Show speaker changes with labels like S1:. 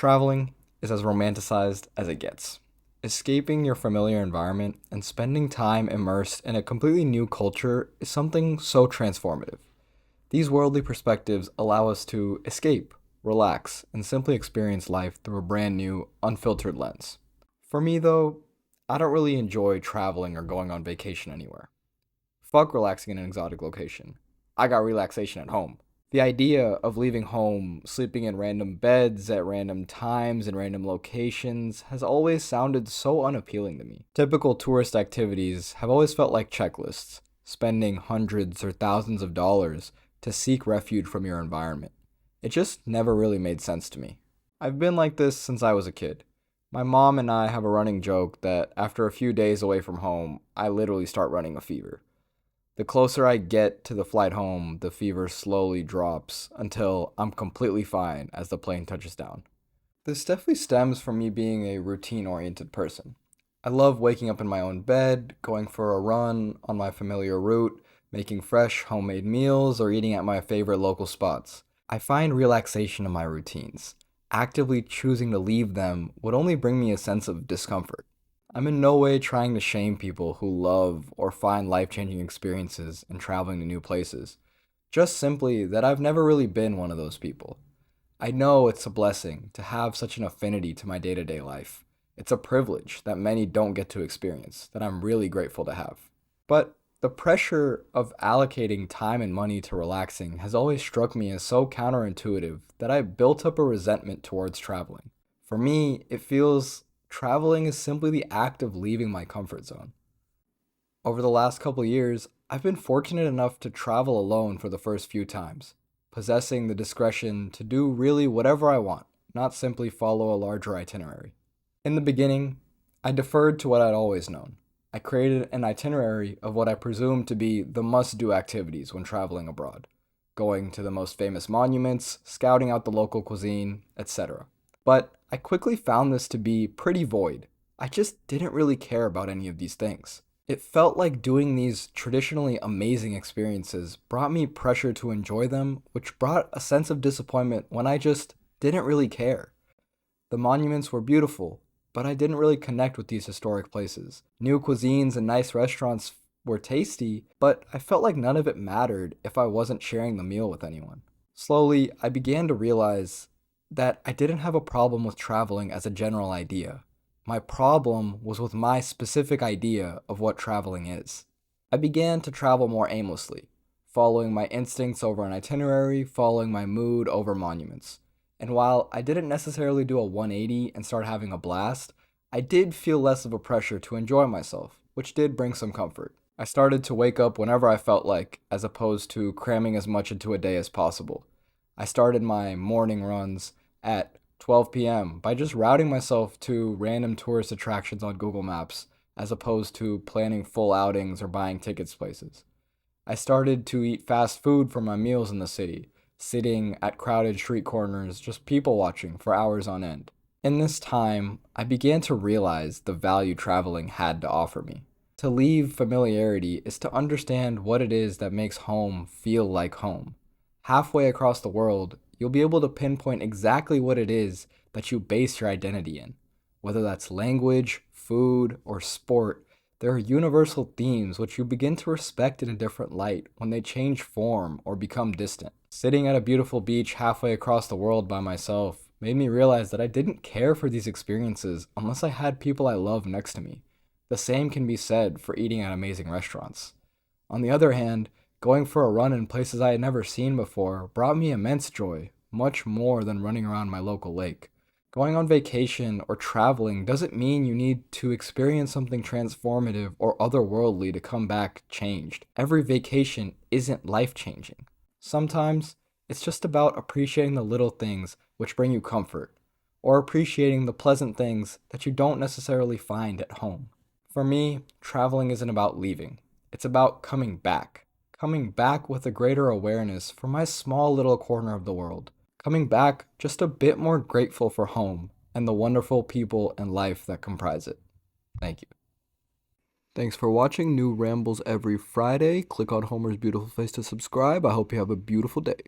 S1: Traveling is as romanticized as it gets. Escaping your familiar environment and spending time immersed in a completely new culture is something so transformative. These worldly perspectives allow us to escape, relax, and simply experience life through a brand new, unfiltered lens. For me, though, I don't really enjoy traveling or going on vacation anywhere. Fuck relaxing in an exotic location. I got relaxation at home. The idea of leaving home, sleeping in random beds at random times in random locations has always sounded so unappealing to me. Typical tourist activities have always felt like checklists, spending hundreds or thousands of dollars to seek refuge from your environment. It just never really made sense to me. I've been like this since I was a kid. My mom and I have a running joke that after a few days away from home, I literally start running a fever. The closer I get to the flight home, the fever slowly drops until I'm completely fine as the plane touches down. This definitely stems from me being a routine-oriented person. I love waking up in my own bed, going for a run on my familiar route, making fresh homemade meals, or eating at my favorite local spots. I find relaxation in my routines. Actively choosing to leave them would only bring me a sense of discomfort. I'm in no way trying to shame people who love or find life-changing experiences in traveling to new places. Just simply that I've never really been one of those people. I know it's a blessing to have such an affinity to my day-to-day life. It's a privilege that many don't get to experience that I'm really grateful to have. But the pressure of allocating time and money to relaxing has always struck me as so counterintuitive that I built up a resentment towards traveling. For me, it feels traveling is simply the act of leaving my comfort zone. Over the last couple years, I've been fortunate enough to travel alone for the first few times, possessing the discretion to do really whatever I want, not simply follow a larger itinerary. In the beginning, I deferred to what I'd always known. I created an itinerary of what I presumed to be the must-do activities when traveling abroad, going to the most famous monuments, scouting out the local cuisine, etc. But I quickly found this to be pretty void. I just didn't really care about any of these things. It felt like doing these traditionally amazing experiences brought me pressure to enjoy them, which brought a sense of disappointment when I just didn't really care. The monuments were beautiful, but I didn't really connect with these historic places. New cuisines and nice restaurants were tasty, but I felt like none of it mattered if I wasn't sharing the meal with anyone. Slowly, I began to realize that I didn't have a problem with traveling as a general idea. My problem was with my specific idea of what traveling is. I began to travel more aimlessly, following my instincts over an itinerary, following my mood over monuments. And while I didn't necessarily do a 180 and start having a blast, I did feel less of a pressure to enjoy myself, which did bring some comfort. I started to wake up whenever I felt like, as opposed to cramming as much into a day as possible. I started my morning runs at 12 p.m. by just routing myself to random tourist attractions on Google Maps, as opposed to planning full outings or buying tickets places. I started to eat fast food for my meals in the city, sitting at crowded street corners, just people watching for hours on end. In this time, I began to realize the value traveling had to offer me. To leave familiarity is to understand what it is that makes home feel like home. Halfway across the world, you'll be able to pinpoint exactly what it is that you base your identity in. Whether that's language, food, or sport, there are universal themes which you begin to respect in a different light when they change form or become distant. Sitting at a beautiful beach halfway across the world by myself made me realize that I didn't care for these experiences unless I had people I love next to me. The same can be said for eating at amazing restaurants. On the other hand, going for a run in places I had never seen before brought me immense joy, much more than running around my local lake. Going on vacation or traveling doesn't mean you need to experience something transformative or otherworldly to come back changed. Every vacation isn't life-changing. Sometimes, it's just about appreciating the little things which bring you comfort, or appreciating the pleasant things that you don't necessarily find at home. For me, traveling isn't about leaving. It's about coming back. Coming back with a greater awareness for my small little corner of the world. Coming back just a bit more grateful for home and the wonderful people and life that comprise it. Thank you. Thanks for watching. New rambles every Friday. Click on Homer's beautiful face to subscribe. I hope you have a beautiful day.